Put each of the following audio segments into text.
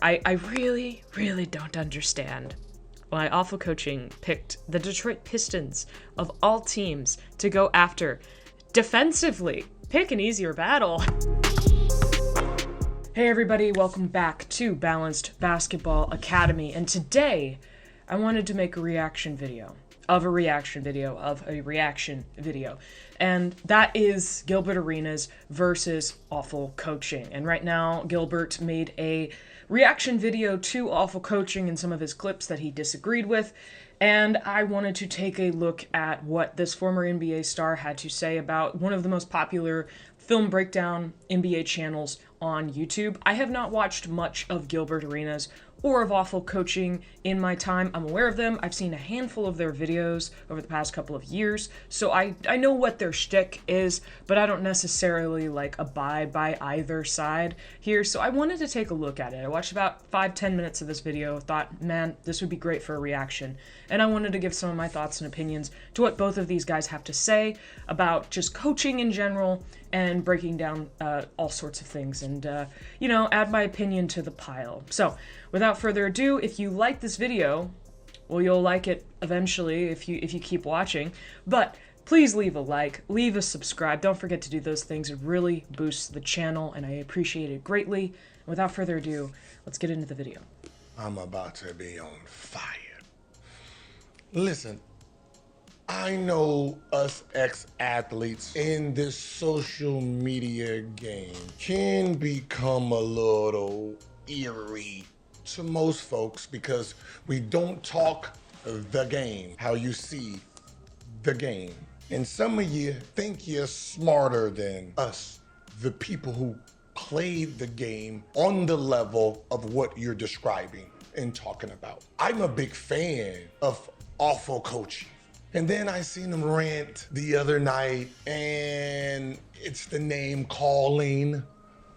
I really, really don't understand why Awful Coaching picked the Detroit Pistons of all teams to go after defensively. Pick an easier battle. Hey everybody, welcome back to Balanced Basketball Academy, and today I wanted to make a reaction video of a reaction video of a reaction video, and that is Gilbert Arenas versus Awful Coaching. And right now, Gilbert made a reaction video to Awful Coaching and some of his clips that he disagreed with, and I wanted to take a look at what this former NBA star had to say about one of the most popular film breakdown NBA channels on YouTube. I have not watched much of Gilbert Arenas or of Awful Coaching in my time. I'm aware of them. I've seen a handful of their videos over the past couple of years, so I know what their shtick is, but I don't necessarily abide by either side here, so I wanted to take a look at it. I watched about 5-10 minutes of this video, thought, man, this would be great for a reaction, and I wanted to give some of my thoughts and opinions to what both of these guys have to say about just coaching in general and breaking down all sorts of things, and add my opinion to the pile. So without further ado, if you like this video, well, you'll like it eventually if you keep watching, but please leave a like, leave a subscribe. Don't forget to do those things. It really boosts the channel, and I appreciate it greatly. And without further ado, let's get into the video. I'm about to be on fire. Listen, I know us ex-athletes in this social media game can become a little eerie to most folks because we don't talk the game, how you see the game. And some of you think you're smarter than us, the people who played the game on the level of what you're describing and talking about. I'm a big fan of Awful Coaching. And then I seen him rant the other night, and it's the name calling.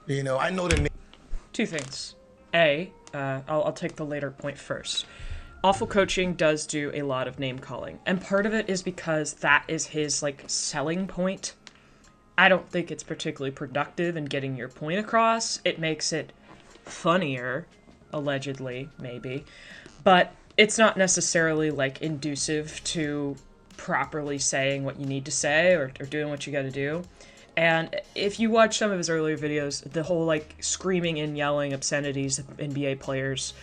You know, I know the name. Two things. I'll take the later point first. Awful Coaching does do a lot of name calling, and part of it is because that is his selling point. I don't think it's particularly productive in getting your point across. It makes it funnier, allegedly, maybe, but it's not necessarily inducive to properly saying what you need to say or doing what you got to do. And if you watch some of his earlier videos, the whole screaming and yelling obscenities at NBA players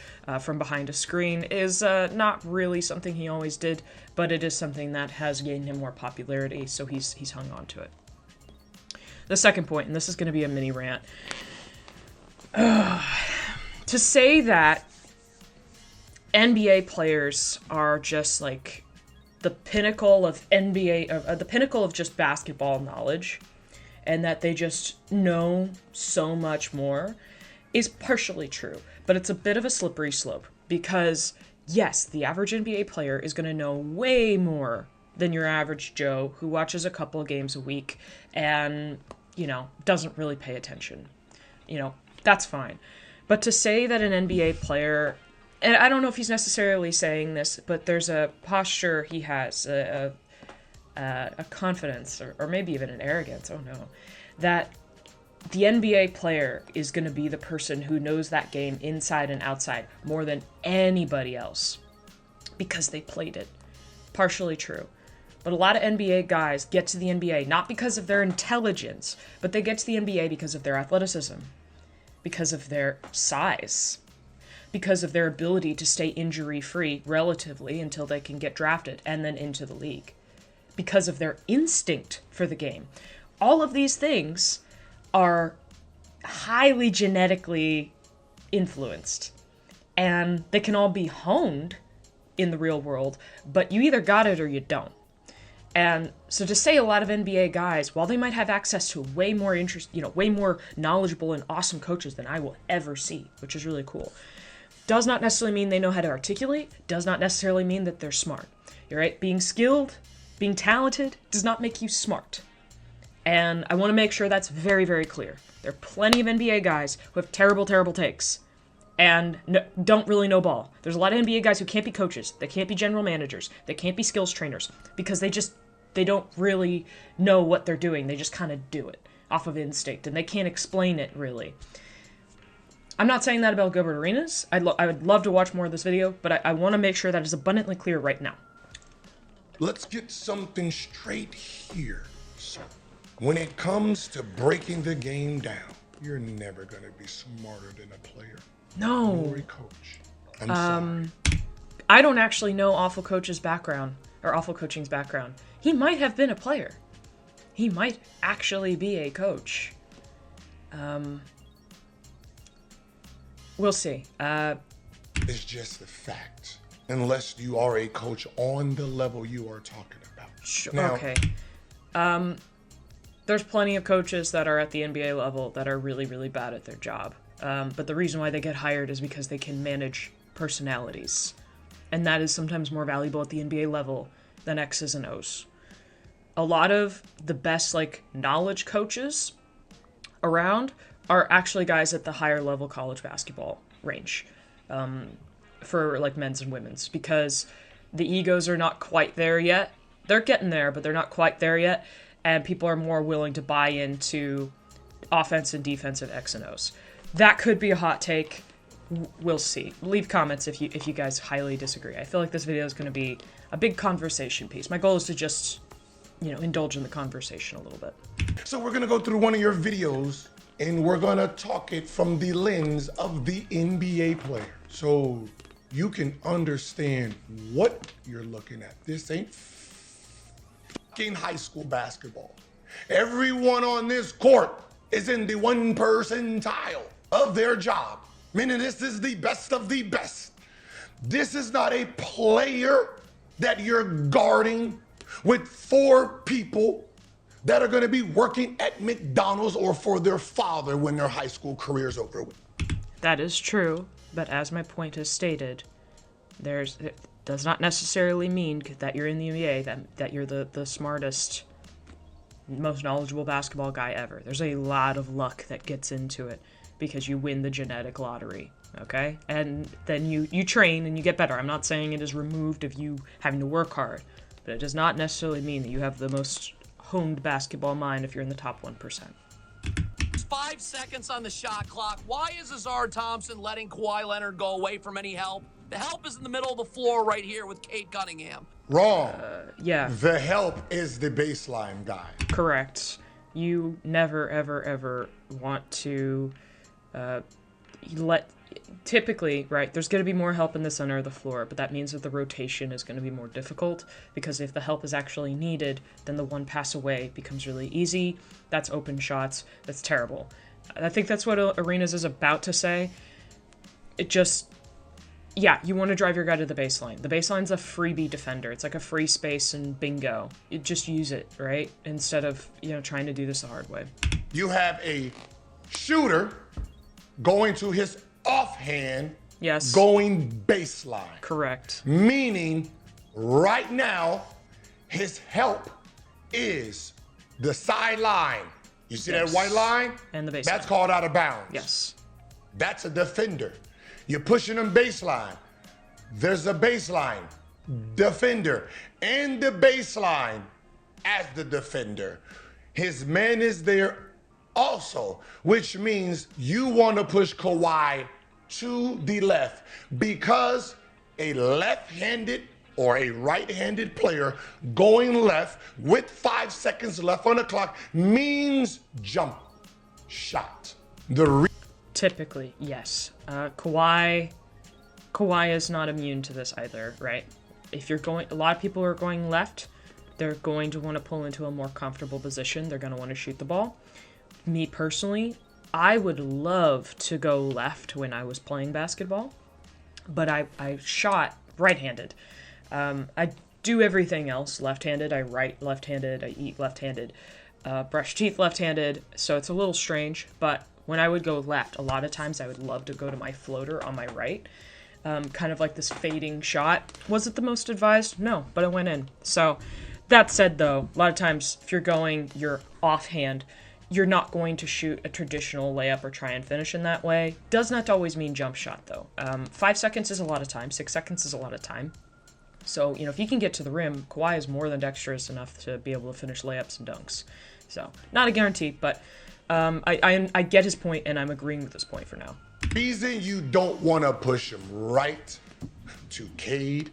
from behind a screen is not really something he always did, but it is something that has gained him more popularity, so he's hung on to it. The second point, and this is going to be a mini rant, to say that NBA players are just the pinnacle of the pinnacle of just basketball knowledge, and that they just know so much more, is partially true, but it's a bit of a slippery slope, because yes, the average NBA player is going to know way more than your average Joe who watches a couple of games a week and, doesn't really pay attention. That's fine. But to say that an NBA player, and I don't know if he's necessarily saying this, but there's a posture he has, a confidence, or maybe even an arrogance, oh no, that the NBA player is going to be the person who knows that game inside and outside more than anybody else because they played it. Partially true. But a lot of NBA guys get to the NBA not because of their intelligence, but they get to the NBA because of their athleticism, because of their size, because of their ability to stay injury-free relatively until they can get drafted and then into the league, because of their instinct for the game. All of these things are highly genetically influenced, and they can all be honed in the real world, but you either got it or you don't. And so to say a lot of NBA guys, while they might have access to way more way more knowledgeable and awesome coaches than I will ever see, which is really cool, does not necessarily mean they know how to articulate, does not necessarily mean that they're smart. You're right, being skilled, being talented does not make you smart. And I want to make sure that's very, very clear. There are plenty of NBA guys who have terrible, terrible takes and don't really know ball. There's a lot of NBA guys who can't be coaches, they can't be general managers, they can't be skills trainers, because they don't really know what they're doing. They just kind of do it off of instinct, and they can't explain it really. I'm not saying that about Gilbert Arenas. I would love to watch more of this video, but I want to make sure that is abundantly clear right now. Let's get something straight here, sir. When it comes to breaking the game down, you're never going to be smarter than a player. No. Or a coach. I'm sorry. I don't actually know Awful Coach's background, or Awful Coaching's background. He might have been a player. He might actually be a coach. We'll see. It's just the fact. Unless you are a coach on the level you are talking about. Sure. Now, Okay. There's plenty of coaches that are at the NBA level that are really, really bad at their job. But the reason why they get hired is because they can manage personalities. And that is sometimes more valuable at the NBA level than X's and O's. A lot of the best, like, knowledge coaches around are actually guys at the higher level college basketball range. For, like, men's and women's. Because the egos are not quite there yet. They're getting there, but they're not quite there yet. And people are more willing to buy into offense and defensive X and O's. That could be a hot take. We'll see. Leave comments if you guys highly disagree. I feel like this video is going to be a big conversation piece. My goal is to just, indulge in the conversation a little bit. So we're going to go through one of your videos and we're going to talk it from the lens of the NBA player. So you can understand what you're looking at. This ain't fucking high school basketball. Everyone on this court is in the 1 percentile of their job. Meaning this is the best of the best. This is not a player that you're guarding with 4 people that are going to be working at McDonald's or for their father when their high school career is over with. That is true, but as my point is stated, it does not necessarily mean that you're in the NBA, that you're the smartest, most knowledgeable basketball guy ever. There's a lot of luck that gets into it because you win the genetic lottery, okay? And then you train and you get better. I'm not saying it is removed of you having to work hard, but it does not necessarily mean that you have the most honed basketball mind if you're in the top 1%. 5 seconds on the shot clock. Why is Azar Thompson letting Kawhi Leonard go away from any help? The help is in the middle of the floor right here with Kate Cunningham. Wrong. Yeah. The help is the baseline guy. Correct. You never, ever, ever want to typically, right, there's going to be more help in the center of the floor, but that means that the rotation is going to be more difficult, because if the help is actually needed, then the one pass away becomes really easy. That's open shots. That's terrible. I think that's what Arenas is about to say. It just, yeah, you want to drive your guy to the baseline. The baseline's a freebie defender. It's like a free space and bingo. You just use it, right? Instead of, trying to do this the hard way. You have a shooter going to his offhand, yes, going baseline. Correct. Meaning, right now, his help is the sideline. You see Yes. that white line? And the baseline. That's called out of bounds. Yes. That's a defender. You're pushing him baseline. There's a baseline defender and the baseline as the defender. His man is there also, which means you want to push Kawhi to the left, because a left-handed or a right-handed player going left with 5 seconds left on the clock means jump shot. Typically, yes. Kawhi is not immune to this either, right? If you're going, a lot of people are going left, they're going to want to pull into a more comfortable position. They're going to want to shoot the ball. Me personally, I would love to go left when I was playing basketball, but I shot right-handed. I do everything else left-handed. I write left-handed. I eat left-handed. Brush teeth left-handed. So it's a little strange, but when I would go left, a lot of times I would love to go to my floater on my right. Kind of like this fading shot. Was it the most advised? No, but it went in. So that said, though, a lot of times if you're going your offhand, you're not going to shoot a traditional layup or try and finish in that way. Does not always mean jump shot, though. 5 seconds is a lot of time. 6 seconds is a lot of time. So, if you can get to the rim, Kawhi is more than dexterous enough to be able to finish layups and dunks. So, not a guarantee, but I get his point, and I'm agreeing with his point for now. reason you don't want to push him right to Cade,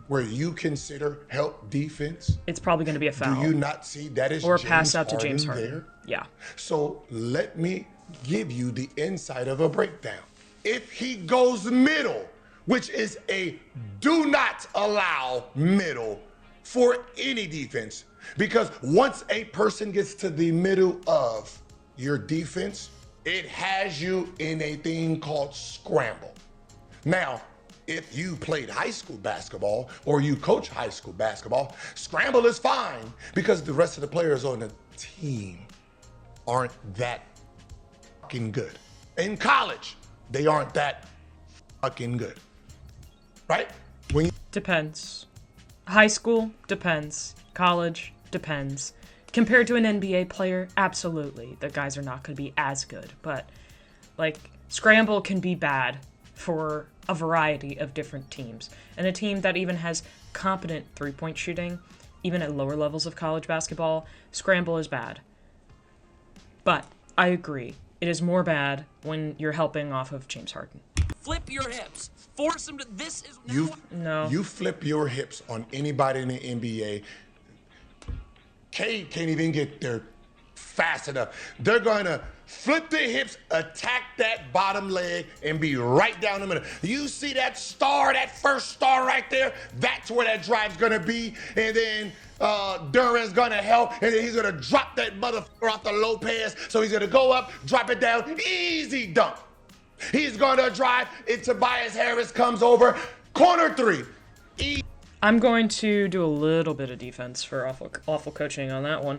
where you consider help defense, It's probably going to be a foul. do you not see that is or James pass out to Harden James Harden. there? Yeah. So let me give you the insight of a breakdown. If he goes middle, which is a do not allow middle for any defense, because once a person gets to the middle of your defense, it has you in a thing called scramble. Now, if you played high school basketball or you coach high school basketball, scramble is fine because the rest of the players on the team aren't that fucking good. In college, they aren't that fucking good. Right? Depends. High school, depends. College, depends. Compared to an NBA player, absolutely. The guys are not going to be as good. But, like, scramble can be bad for a variety of different teams. And a team that even has competent three-point shooting, even at lower levels of college basketball, scramble is bad. But I agree. It is more bad when you're helping off of James Harden. Flip your hips. Force him to. This is. You flip your hips on anybody in the NBA. Cade can't even get there fast enough. They're going to flip their hips, attack that bottom leg, and be right down the middle. You see that star, that first star right there? That's where that drive's going to be. And then Duran's going to help, and then he's going to drop that motherfucker off the low pass. So he's going to go up, drop it down, easy dunk. He's going to drive, and Tobias Harris comes over, corner three. I'm going to do a little bit of defense for awful coaching on that one.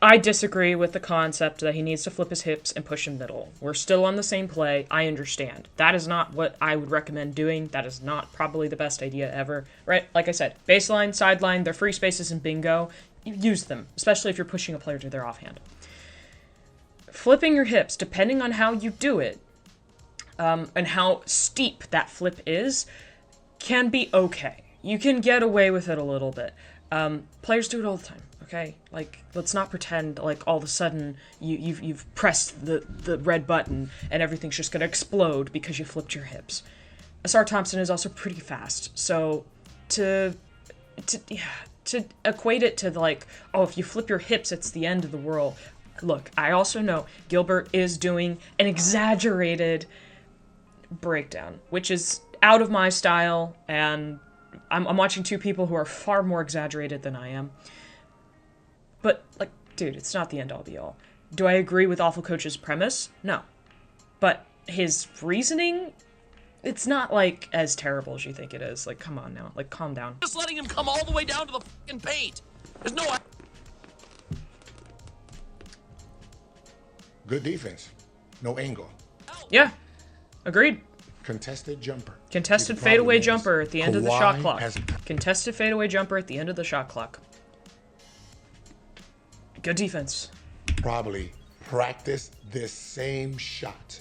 I disagree with the concept that he needs to flip his hips and push him middle. We're still on the same play. I understand. That is not what I would recommend doing. That is not probably the best idea ever. Right? Like I said, baseline, sideline, they're free spaces in bingo. Use them, especially if you're pushing a player to their offhand. Flipping your hips, depending on how you do it, and how steep that flip is, can be okay. You can get away with it a little bit. Players do it all the time, okay? Like, let's not pretend like all of a sudden you've pressed the red button and everything's just gonna explode because you flipped your hips. Asar Thompson is also pretty fast, so to equate it to like, oh, if you flip your hips, it's the end of the world. Look, I also know Gilbert is doing an exaggerated breakdown, which is out of my style, and I'm watching two people who are far more exaggerated than I am. But, like, dude, it's not the end-all be-all. Do I agree with Awful Coach's premise? No. But his reasoning, it's not, like, as terrible as you think it is. Like, come on now. Like, calm down. Just letting him come all the way down to the fucking paint. There's no. Good defense. No angle. Yeah. Agreed. Contested jumper. Contested fadeaway jumper at the end of the shot clock. Contested fadeaway jumper at the end of the shot clock. Good defense. Probably practiced this same shot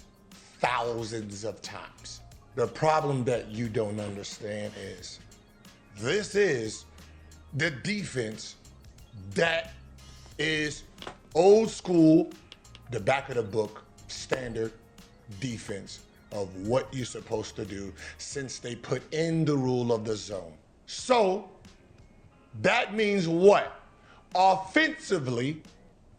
thousands of times. The problem that you don't understand is this is the defense that is old school, the back of the book, standard defense of what you're supposed to do since they put in the rule of the zone. So that means what? Offensively,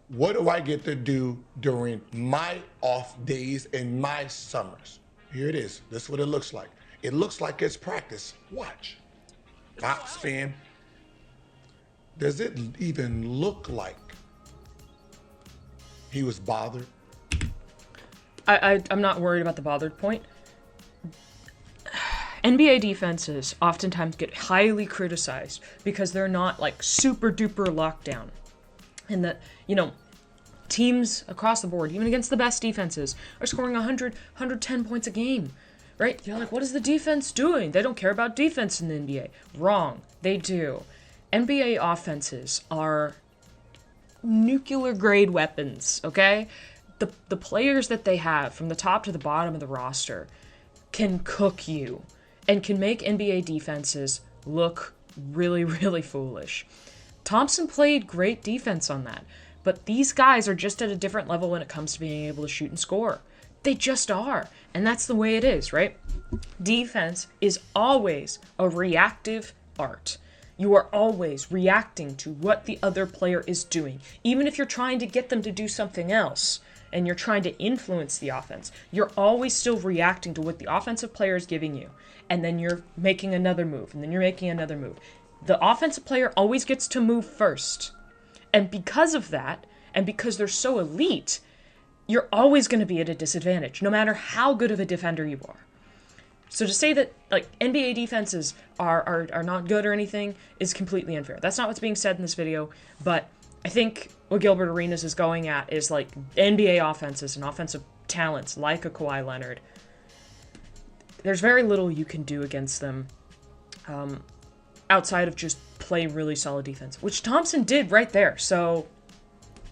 what do I get to do during my off days and my summers? Here it is. This is what it looks like. It looks like it's practice. Watch. Box fan. Does it even look like he was bothered? I'm not worried about the bothered point. NBA defenses oftentimes get highly criticized because they're not like super duper lockdown. And that, teams across the board, even against the best defenses, are scoring 100, 110 points a game, right? You're like, what is the defense doing? They don't care about defense in the NBA. Wrong. They do. NBA offenses are nuclear grade weapons, okay? The players that they have from the top to the bottom of the roster can cook you and can make NBA defenses look really, really foolish. Thompson played great defense on that, but these guys are just at a different level when it comes to being able to shoot and score. They just are. And that's the way it is, right? Defense is always a reactive art. You are always reacting to what the other player is doing. Even if you're trying to get them to do something else and you're trying to influence the offense, you're always still reacting to what the offensive player is giving you. And then you're making another move, and then you're making another move. The offensive player always gets to move first. And because of that, and because they're so elite, you're always going to be at a disadvantage, no matter how good of a defender you are. So to say that like NBA defenses are not good or anything is completely unfair. That's not what's being said in this video, but I think what Gilbert Arenas is going at is like NBA offenses and offensive talents like a Kawhi Leonard. There's very little you can do against them outside of just play really solid defense, which Thompson did right there. So,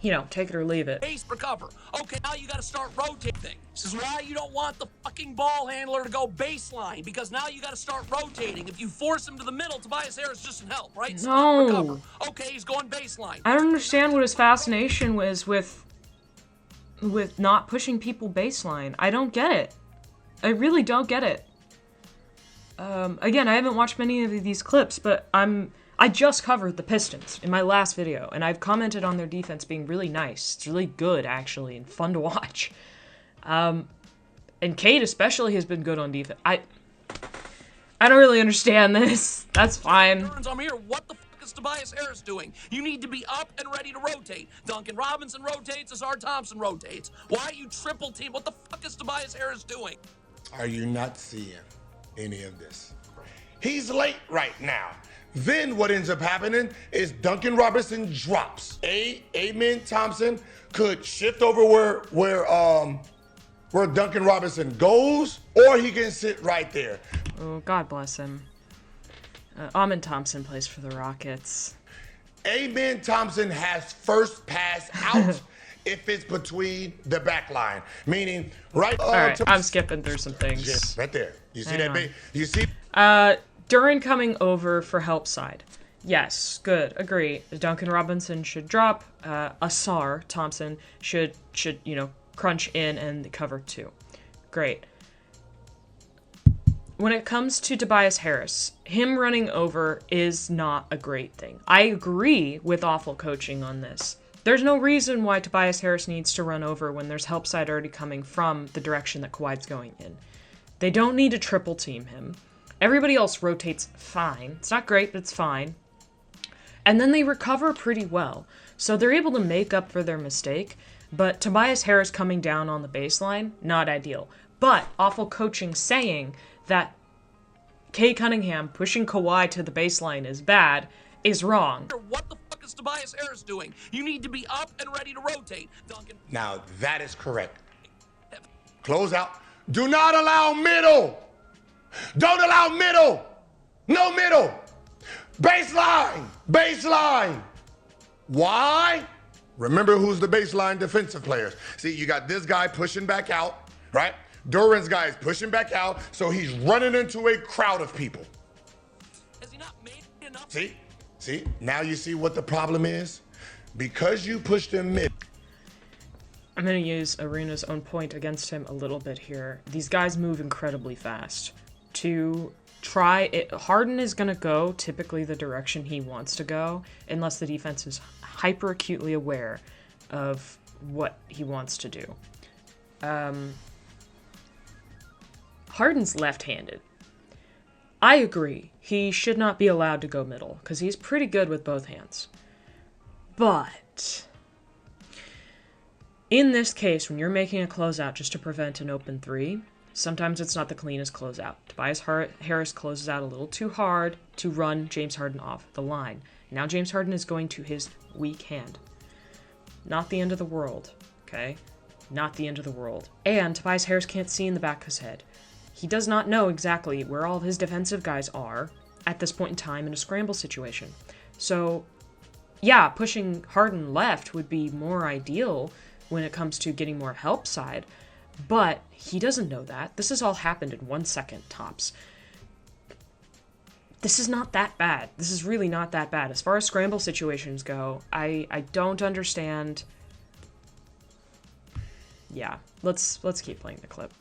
you know, take it or leave it. Base recover. Okay, now you got to start rotating. This is why you don't want the fucking ball handler to go baseline, because now you got to start rotating. If you force him to the middle, Tobias Harris doesn't help, right? No. Recover. Okay, he's going baseline. I don't understand what his fascination was with not pushing people baseline. I don't get it. I really don't get it. Again, I haven't watched many of these clips, but I just covered the Pistons in my last video, and I've commented on their defense being really nice. It's really good, actually, and fun to watch. And Cade especially has been good on defense. I don't really understand this. That's fine. I'm here. What the fuck is Tobias Harris doing? You need to be up and ready to rotate. Duncan Robinson rotates, Azar Thompson rotates. Why are you triple team? What the fuck is Tobias Harris doing? Are you not seeing any of this? He's late right now. Then what ends up happening is Duncan Robinson drops. Amen Thompson could shift over where Duncan Robinson goes, or he can sit right there. Oh, God bless him. Amen Thompson plays for the Rockets. Amen Thompson has first pass out if it's between the back line, meaning right. All right, I'm skipping through some things. Right there. You see that? You see? During coming over for help side. Yes, good, agree. Duncan Robinson should drop. Azar Thompson should crunch in and cover too. Great. When it comes to Tobias Harris, him running over is not a great thing. I agree with awful coaching on this. There's no reason why Tobias Harris needs to run over when there's help side already coming from the direction that Kawhi's going in. They don't need to triple team him. Everybody else rotates fine. It's not great, but it's fine. And then they recover pretty well. So they're able to make up for their mistake. But Tobias Harris coming down on the baseline, not ideal. But awful coaching saying that Kay Cunningham pushing Kawhi to the baseline is bad is wrong. What the fuck is Tobias Harris doing? You need to be up and ready to rotate, Duncan. Now that is correct. Close out. Do not allow middle. Don't allow middle. No middle. Baseline. Baseline. Why? Remember who's the baseline defensive players. See, you got this guy pushing back out, right? Duran's guy is pushing back out, so he's running into a crowd of people. Has he not made enough? See? Now you see what the problem is? Because you pushed him mid. I'm going to use Arena's own point against him a little bit here. These guys move incredibly fast. To try it, Harden is going to go typically the direction he wants to go, unless the defense is hyper acutely aware of what he wants to do. Harden's left-handed. I agree. He should not be allowed to go middle, because he's pretty good with both hands. But in this case, when you're making a closeout just to prevent an open three, sometimes it's not the cleanest closeout. Tobias Harris closes out a little too hard to run James Harden off the line. Now James Harden is going to his weak hand. Not the end of the world, okay? Not the end of the world. And Tobias Harris can't see in the back of his head. He does not know exactly where all of his defensive guys are at this point in time in a scramble situation. So, yeah, pushing Harden left would be more ideal when it comes to getting more help side, but he doesn't know that. This has all happened in 1 second, tops. This is not that bad. This is really not that bad. As far as scramble situations go, I don't understand Yeah, let's keep playing the clip.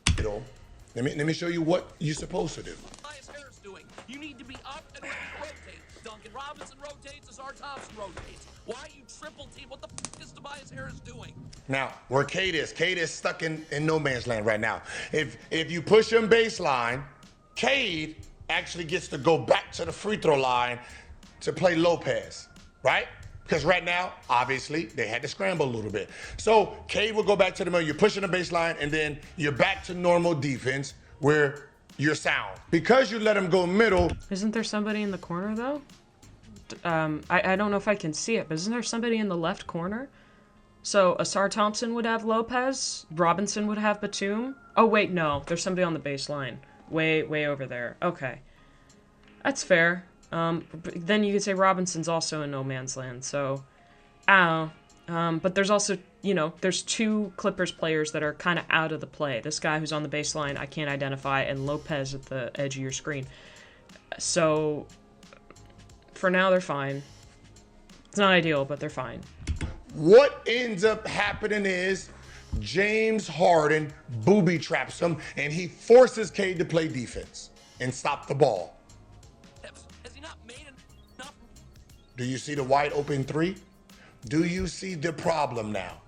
Let me show you what you're supposed to do. Tobias Harris doing? You need to be up and ready to rotate. Duncan Robinson rotates, Azar Thompson rotates. Why are you triple team? What the fuck is Tobias Harris doing? Now, where Cade is stuck in no man's land right now. If you push him baseline, Cade actually gets to go back to the free throw line to play Lopez, right? Because right now, obviously, they had to scramble a little bit. So Cade will go back to the middle. You're pushing the baseline, and then you're back to normal defense where you're sound. Because you let him go middle. Isn't there somebody in the corner, though? I don't know if I can see it, but isn't there somebody in the left corner? So Azar Thompson would have Lopez. Robinson would have Batum. Oh, wait, no. There's somebody on the baseline. Way over there. Okay. That's fair. Then you could say Robinson's also in no man's land, so I don't know. But there's also, you know, there's two Clippers players that are kind of out of the play. This guy who's on the baseline I can't identify, and Lopez at the edge of your screen. So for now they're fine. It's not ideal, but they're fine. What ends up happening is James Harden booby traps him, and he forces Cade to play defense and stop the ball. Has he not made enough? Do you see the wide open three? Do you see the problem now?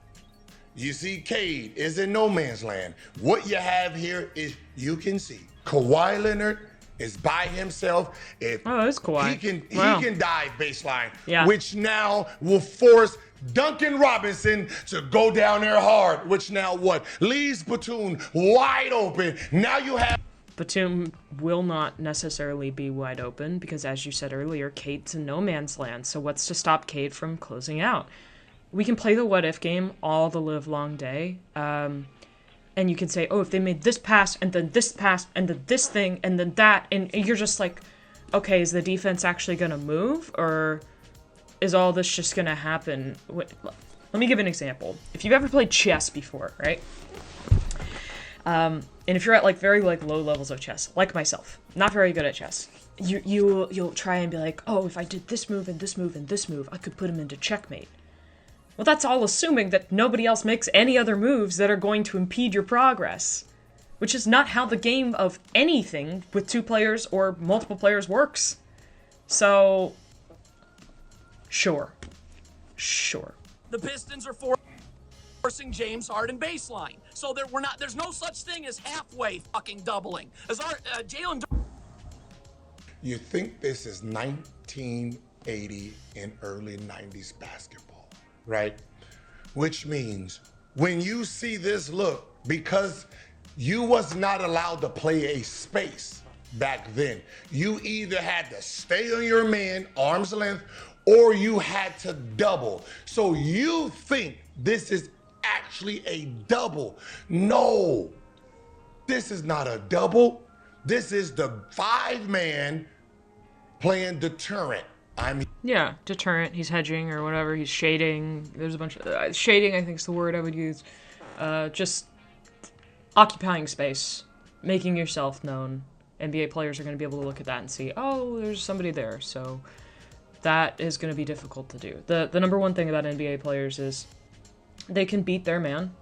You see Cade is in no man's land. What you have here is, you can see Kawhi Leonard is by himself. It's Kawhi. He can dive baseline, yeah. Which now will force Duncan Robinson to go down there hard, which now what? Leaves Batum wide open. Now you have... Batum will not necessarily be wide open because, as you said earlier, Cade's in no man's land. So what's to stop Cade from closing out? We can play the what-if game all the live long day. And you can say, oh, if they made this pass, and then this pass, and then this thing, and then that, and you're just like, okay, is the defense actually going to move? Or is all this just going to happen? Let me give an example. If you've ever played chess before, right? And if you're at like very like low levels of chess, like myself, not very good at chess, you'll try and be like, oh, if I did this move and this move and this move, I could put him into checkmate. Well, that's all assuming that nobody else makes any other moves that are going to impede your progress, which is not how the game of anything with two players or multiple players works. So, sure. The Pistons are forcing James Harden baseline, so there's no such thing as halfway fucking doubling. As our Jalen. You think this is 1980 and early 90s basketball, right? Which means when you see this look, because you was not allowed to play a space back then, you either had to stay on your man, arm's length, or you had to double. So you think this is actually a double. No, this is not a double. This is the 5-man playing deterrent. Yeah, deterrent. He's hedging or whatever. He's shading. There's a bunch of... shading, I think, is the word I would use. Just occupying space. Making yourself known. NBA players are going to be able to look at that and see, oh, there's somebody there. So that is going to be difficult to do. The number one thing about NBA players is they can beat their man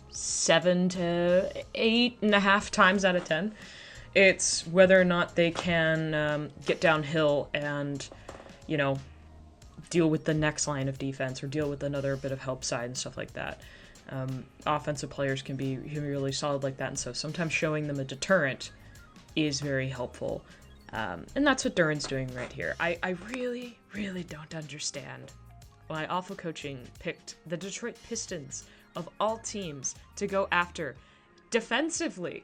7 to 8.5 times out of 10. It's whether or not they can get downhill and, you know, deal with the next line of defense or deal with another bit of help side and stuff like that. Offensive players can be really solid like that, and so sometimes showing them a deterrent is very helpful. And that's what Duran's doing right here. I really, really don't understand why Alpha Coaching picked the Detroit Pistons, of all teams, to go after defensively.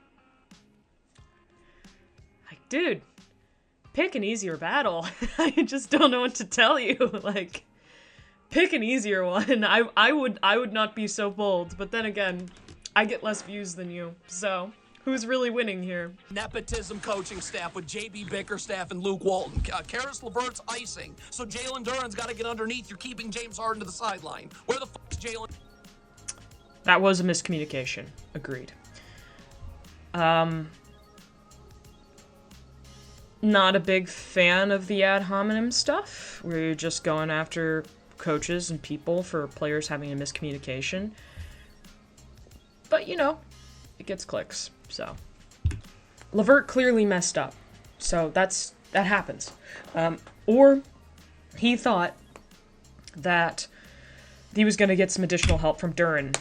Like, dude, pick an easier battle. I just don't know what to tell you. Like, pick an easier one. I would not be so bold, but then again, I get less views than you, so who's really winning here? Nepotism coaching staff with J.B. Bickerstaff and Luke Walton. Karis LeVert's icing, so Jalen Duran's got to get underneath. You're keeping James Harden to the sideline. Where the fuck's Jalen? That was a miscommunication. Agreed. Not a big fan of the ad hominem stuff, where you're just going after coaches and people for players having a miscommunication. but you know, it gets clicks. So Levert clearly messed up. So that happens. Or he thought that he was going to get some additional help from Duran.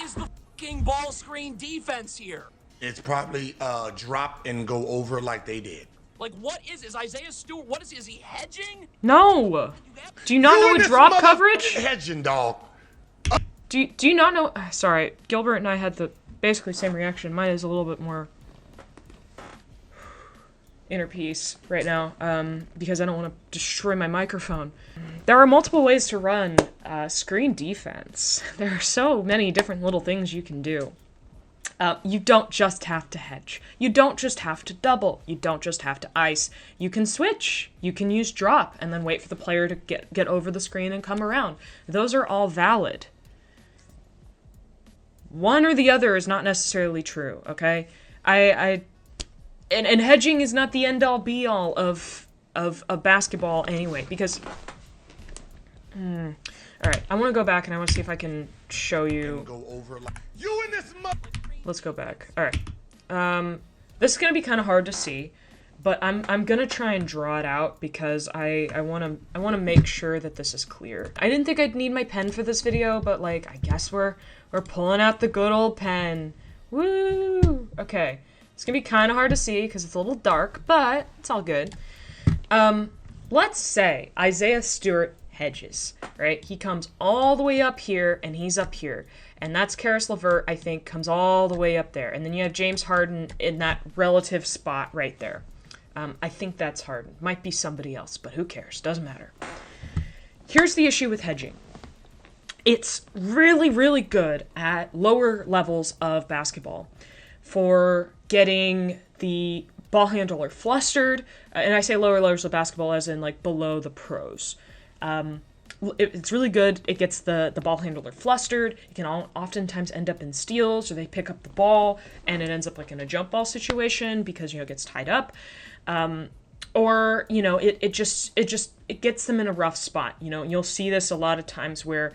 Is the fucking ball screen defense here? It's probably drop and go over like they did. Like, what is Isaiah Stewart? What is he hedging? No! Do you not know a drop coverage? Hedging, dog. Do you not know? Sorry, Gilbert and I had the basically same reaction. Mine is a little bit more inner peace right now, because I don't want to destroy my microphone. There are multiple ways to run screen defense. There are so many different little things you can do. You don't just have to hedge. You don't just have to double. You don't just have to ice. You can switch. You can use drop and then wait for the player to get over the screen and come around. Those are all valid. One or the other is not necessarily true, okay? And hedging is not the end-all be-all of basketball anyway, because... Alright, I want to go back and I want to see if I can show you... Go over like you in this Let's go back. Alright. This is going to be kind of hard to see, but I'm going to try and draw it out because I want to make sure that this is clear. I didn't think I'd need my pen for this video, but like I guess we're pulling out the good old pen. Woo! Okay. It's going to be kind of hard to see because it's a little dark, but it's all good. Let's say Isaiah Stewart hedges, right? He comes all the way up here, and he's up here. And that's Karis LeVert, I think, comes all the way up there. And then you have James Harden in that relative spot right there. I think that's Harden. Might be somebody else, but who cares? Doesn't matter. Here's the issue with hedging. It's really, really good at lower levels of basketball for getting the ball handler flustered. And I say lower levels of basketball as in like below the pros. It's really good. It gets the ball handler flustered. It can oftentimes end up in steals, or they pick up the ball and it ends up like in a jump ball situation because, you know, it gets tied up. Or, you know, it gets them in a rough spot. You know, you'll see this a lot of times where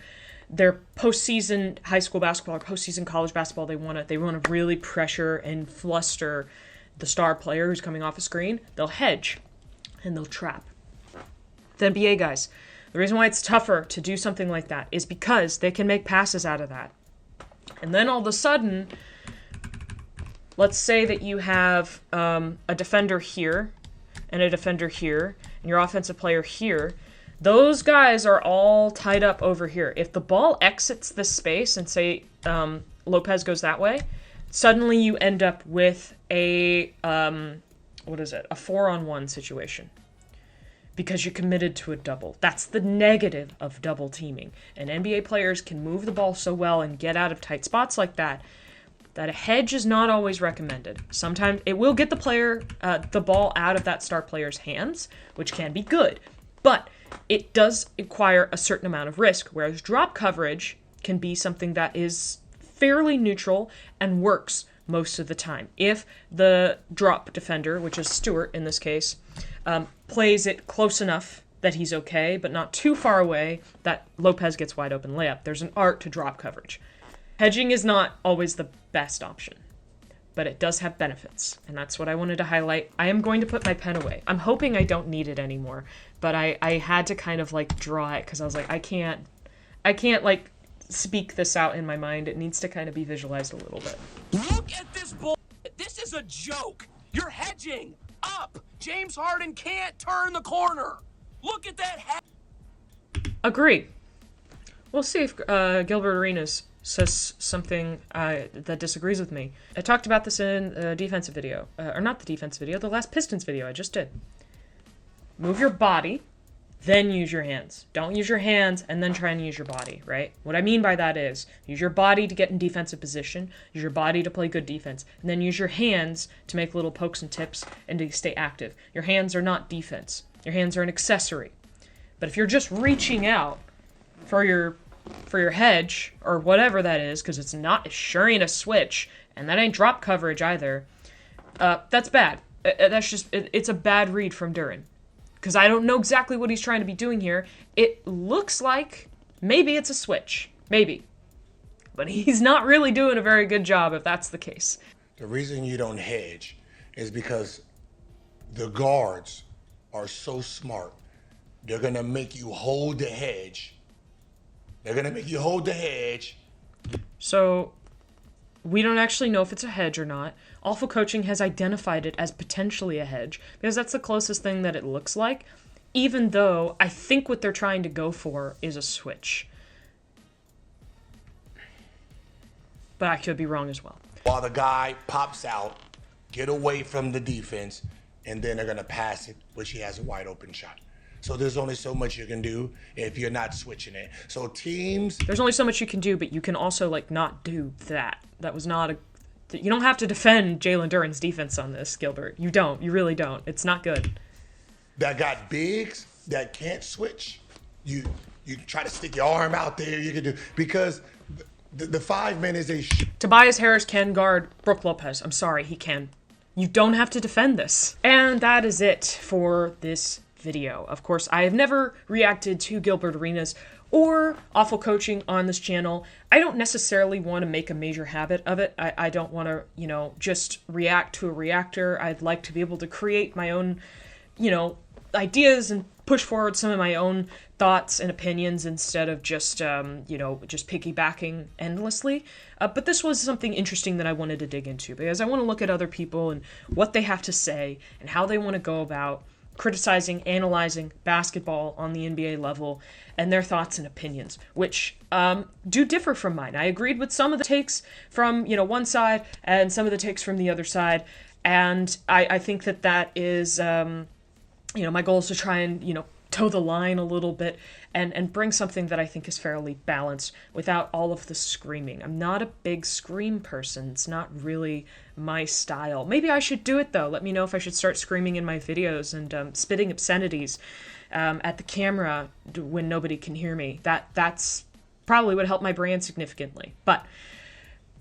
they're postseason high school basketball or postseason college basketball. They want to really pressure and fluster the star player who's coming off a screen. They'll hedge and they'll trap. The NBA guys, the reason why it's tougher to do something like that is because they can make passes out of that. And then all of a sudden, let's say that you have a defender here and a defender here and your offensive player here. Those guys are all tied up over here. If the ball exits this space and say Lopez goes that way, suddenly you end up with a 4-on-1 situation. Because you're committed to a double. That's the negative of double teaming. And NBA players can move the ball so well and get out of tight spots like that a hedge is not always recommended. Sometimes it will get the ball out of that star player's hands, which can be good. But it does require a certain amount of risk, whereas drop coverage can be something that is fairly neutral and works most of the time. If the drop defender, which is Stewart in this case, plays it close enough that he's okay, but not too far away that Lopez gets wide open layup. There's an art to drop coverage. Hedging is not always the best option, but it does have benefits, and that's what I wanted to highlight. I am going to put my pen away. I'm hoping I don't need it anymore, but I had to kind of like draw it because I was like, I can't like speak this out in my mind. It needs to kind of be visualized a little bit. Look at this bull. This is a joke. You're hedging up. James Harden can't turn the corner. Look at that head. Agree. We'll see if Gilbert Arenas says something that disagrees with me. I talked about this in the defensive video. Or not the defensive video, the last Pistons video I just did. Move your body, then use your hands. Don't use your hands and then try and use your body, right? What I mean by that is use your body to get in defensive position, use your body to play good defense, and then use your hands to make little pokes and tips and to stay active. Your hands are not defense. Your hands are an accessory. But if you're just reaching out for your hedge or whatever that is, because it sure ain't a switch, and that ain't drop coverage either, that's bad. It's a bad read from Duran. Because I don't know exactly what he's trying to be doing here. It looks like maybe it's a switch. Maybe. But he's not really doing a very good job if that's the case. The reason you don't hedge is because the guards are so smart. They're gonna make you hold the hedge. They're gonna make you hold the hedge. So we don't actually know if it's a hedge or not. Alpha Coaching has identified it as potentially a hedge because that's the closest thing that it looks like, even though I think what they're trying to go for is a switch. But I could be wrong as well. While the guy pops out, get away from the defense, and then they're gonna pass it, which he has a wide open shot. So there's only so much you can do if you're not switching it. So teams... There's only so much you can do, but you can also, like, not do that. That was not a... You don't have to defend Jalen Duren's defense on this, Gilbert. You don't. You really don't. It's not good. That got bigs that can't switch. You try to stick your arm out there, you can do... Because the 5 men is a... Tobias Harris can guard Brook Lopez. I'm sorry, he can. You don't have to defend this. And that is it for this video. Of course, I have never reacted to Gilbert Arenas or Awful Coaching on this channel. I don't necessarily want to make a major habit of it. I don't want to, just react to a reactor. I'd like to be able to create my own, ideas and push forward some of my own thoughts and opinions instead of just, just piggybacking endlessly. But this was something interesting that I wanted to dig into because I want to look at other people and what they have to say and how they want to go about criticizing, analyzing basketball on the NBA level and their thoughts and opinions, which do differ from mine. I agreed with some of the takes from, one side and some of the takes from the other side. And I think that is, my goal is to try and, toe the line a little bit and bring something that I think is fairly balanced without all of the screaming. I'm not a big scream person. It's not really my style. Maybe I should do it, though. Let me know if I should start screaming in my videos and spitting obscenities at the camera when nobody can hear me. That's probably would help my brand significantly. But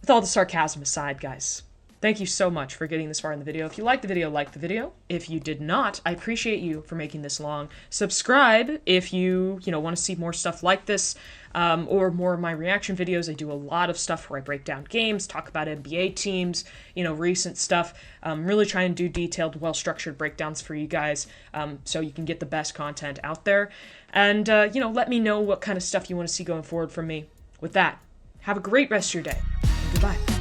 with all the sarcasm aside, guys, thank you so much for getting this far in the video. If you liked the video, like the video. If you did not, I appreciate you for making this long. Subscribe if you, want to see more stuff like this or more of my reaction videos. I do a lot of stuff where I break down games, talk about NBA teams, recent stuff. Really try and do detailed, well-structured breakdowns for you guys so you can get the best content out there. And, let me know what kind of stuff you want to see going forward from me. With that, have a great rest of your day. And goodbye.